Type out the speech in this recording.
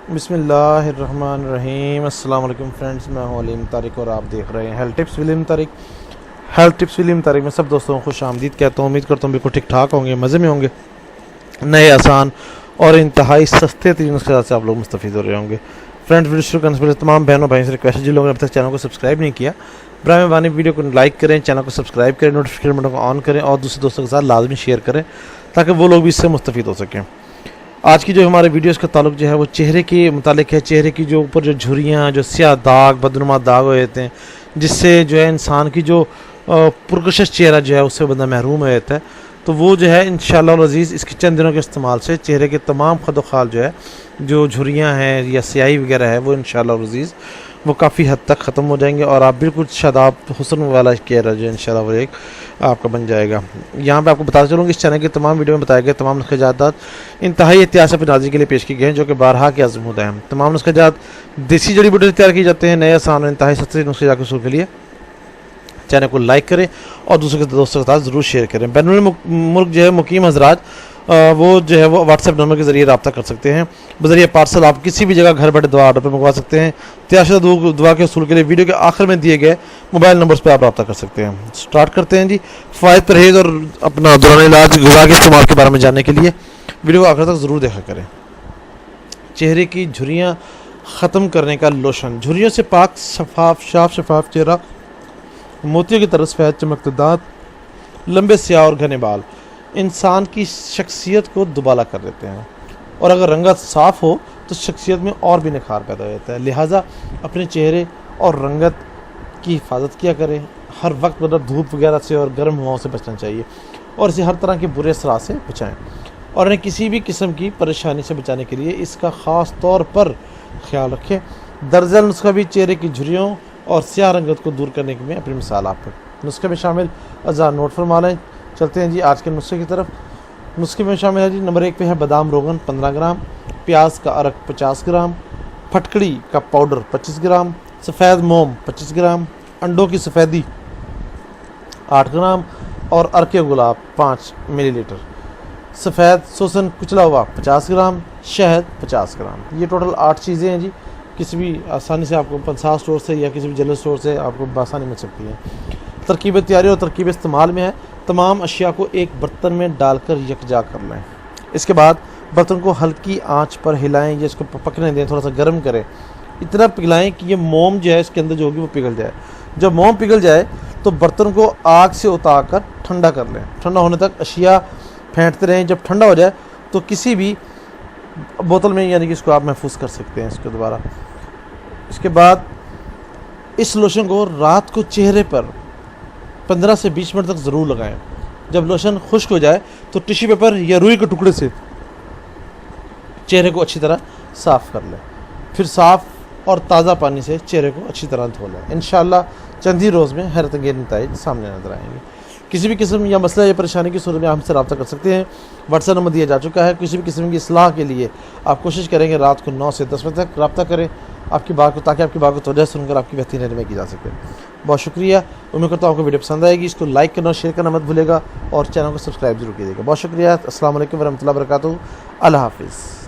بسم اللہ الرحمن الرحیم۔ السلام علیکم فرینڈز، میں ہوں علیم طارق اور آپ دیکھ رہے ہیں ہیلتھ ٹپس ولیم طارق میں سب دوستوں کو خوش آمدید کہتا ہوں۔ امید کرتا ہوں بالکل ٹھیک ٹھاک ہوں گے، مزے میں ہوں گے، نئے آسان اور انتہائی سستے ترین نسخے سے آپ لوگ مستفید ہو رہے ہوں گے۔ فرینڈز، ویڈیو شروع کرنے سے پہلے تمام بہنوں بھائیوں سے ریکویسٹ ہے جن لوگوں نے اب تک چینل کو سبسکرائب نہیں کیا، برائے مہربانی ویڈیو کو لائک کریں، چینل کو سبسکرائب کریں، نوٹیفیکیشن بٹن کو آن کریں اور دوسرے دوستوں کے ساتھ لازمی شیئر کریں تاکہ وہ لوگ بھی اس سے مستفید ہو سکیں۔ آج کی جو ہمارے ویڈیوز کا تعلق جو ہے وہ چہرے کے متعلق ہے۔ چہرے کی جو اوپر جو جھریاں، جو سیاہ داغ، بدنما داغ ہوئے ہوتے ہیں، جس سے جو ہے انسان کی جو پرکشش چہرہ جو ہے اس سے بندہ محروم ہو جاتا ہے، تو وہ جو ہے انشاءاللہ العزیز اس کے چند دنوں کے استعمال سے چہرے کے تمام خد و خال جو ہے، جو جھریاں ہیں یا سیاہی وغیرہ ہے، وہ انشاءاللہ العزیز وہ کافی حد تک ختم ہو جائیں گے اور آپ بالکل شاداب حسن والا چہرہ جو ہے انشاءاللہ وہ ایک آپ کا بن جائے گا۔ یہاں پہ آپ کو بتاتا چلوں کہ اس چینل کے تمام ویڈیو میں بتائے گئے تمام نسخے جات انتہائی احتیاط سے اپنی ناظرین کے لیے پیش کی گئے ہیں، جو کہ بارہا کے آزمودہ ہیں۔ تمام نسخے جات دیسی جڑی بوٹی سے تیار کیے جاتے ہیں۔ نئے آسان اور انتہائی سستے نسخے جات کے حصول کے لیے چینل کو لائک کریں اور دوسروں کے دوستوں کے ساتھ ضرور شیئر کریں۔ بین الملک جو ہے مقیم حضرات وہ جو ہے وہ واٹس ایپ نمبر کے ذریعے رابطہ کر سکتے ہیں۔ بذریعہ پارسل آپ کسی بھی جگہ گھر بیٹھے دعا آرڈر پر منگوا سکتے ہیں۔ تیار شدہ دعا کے حصول کے لیے ویڈیو کے آخر میں دیے گئے موبائل نمبرز پہ آپ رابطہ کر سکتے ہیں۔ سٹارٹ کرتے ہیں جی۔ فوائد، پرہیز اور اپنا دوران علاج غذا کے استعمال کے بارے میں جاننے کے لیے ویڈیو کو آخر تک ضرور دیکھا کریں۔ چہرے کی جھریاں ختم کرنے کا لوشن۔ جھریوں سے پاک شفاف چہرہ، موتیوں کی طرح سفید چمکتے دانت، لمبے سیاہ اور گھنے بال انسان کی شخصیت کو دوبالا کر دیتے ہیں، اور اگر رنگت صاف ہو تو شخصیت میں اور بھی نکھار پیدا ہو جاتا ہے۔ لہٰذا اپنے چہرے اور رنگت کی حفاظت کیا کریں۔ ہر وقت مطلب دھوپ وغیرہ سے اور گرم ہواؤں سے بچنا چاہیے، اور اسے ہر طرح کے برے اثرات سے بچائیں، اور انہیں کسی بھی قسم کی پریشانی سے بچانے کے لیے اس کا خاص طور پر خیال رکھیں۔ درجہ نسخہ بھی چہرے کی جھریوں اور سیاہ رنگت کو دور کرنے میں اپنی مثال آپ پر نسخے میں شامل اجزاء نوٹ فرما لیں۔ چلتے ہیں جی آج کے نسخے کی طرف۔ نسخے میں شامل ہے جی، نمبر 1 پہ ہے بادام روغن 15 گرام، پیاز کا ارک 50 گرام، پھٹکڑی کا پاؤڈر 25 گرام، سفید موم 25 گرام، انڈوں کی سفیدی 8 گرام اور ارک گلاب 5 ملی لیٹر، سفید سوسن کچلا ہوا 50 گرام، شہد 50 گرام۔ یہ ٹوٹل 8 چیزیں ہیں جی، کسی بھی آسانی سے آپ کو پنسا سٹور سے یا کسی بھی جنرل سٹور سے آپ کو بآسانی مل سکتی ہے۔ ترکیب تیاری اور ترکیب استعمال میں ہے۔ تمام اشیاء کو ایک برتن میں ڈال کر یکجا کر لیں۔ اس کے بعد برتن کو ہلکی آنچ پر ہلائیں یا اس کو پکنے دیں، تھوڑا سا گرم کریں، اتنا پگھلائیں کہ یہ موم جو ہے اس کے اندر جو ہوگی وہ پگھل جائے۔ جب موم پگھل جائے تو برتن کو آگ سے اتار کر ٹھنڈا کر لیں۔ ٹھنڈا ہونے تک اشیاء پھینٹتے رہیں۔ جب ٹھنڈا ہو جائے تو کسی بھی بوتل میں یعنی کہ اس کو آپ محفوظ کر سکتے ہیں اس کو دوبارہ۔ اس کے بعد اس لوشن کو رات کو چہرے پر 15 سے 20 منٹ تک ضرور لگائیں۔ جب لوشن خشک ہو جائے تو ٹیشو پیپر یا روئی کے ٹکڑے سے چہرے کو اچھی طرح صاف کر لیں، پھر صاف اور تازہ پانی سے چہرے کو اچھی طرح دھو لیں۔ انشاءاللہ چند ہی روز میں حیرت انگیز نتائج سامنے نظر آئیں گے۔ کسی بھی قسم یا مسئلہ یا پریشانی کی صورت میں آپ ہم سے رابطہ کر سکتے ہیں۔ واٹس ایپ نمبر دیا جا چکا ہے۔ کسی بھی قسم کی اصلاح کے لیے آپ کوشش کریں گے رات کو 9 سے 10 بجے تک رابطہ کریں آپ کی بات کو، تاکہ آپ کی بات کو توجہ سن کر آپ کی بہترین رہنمائی کی جا سکے۔ بہت شکریہ۔ امید کرتا ہوں آپ کو ویڈیو پسند آئے گی۔ اس کو لائک کرنا اور شیئر کرنا مت بھولے گا، اور چینل کو سبسکرائب ضرور کیجیے گا۔ بہت شکریہ۔ السلام علیکم ورحمۃ اللہ وبرکاتہ۔ اللہ حافظ۔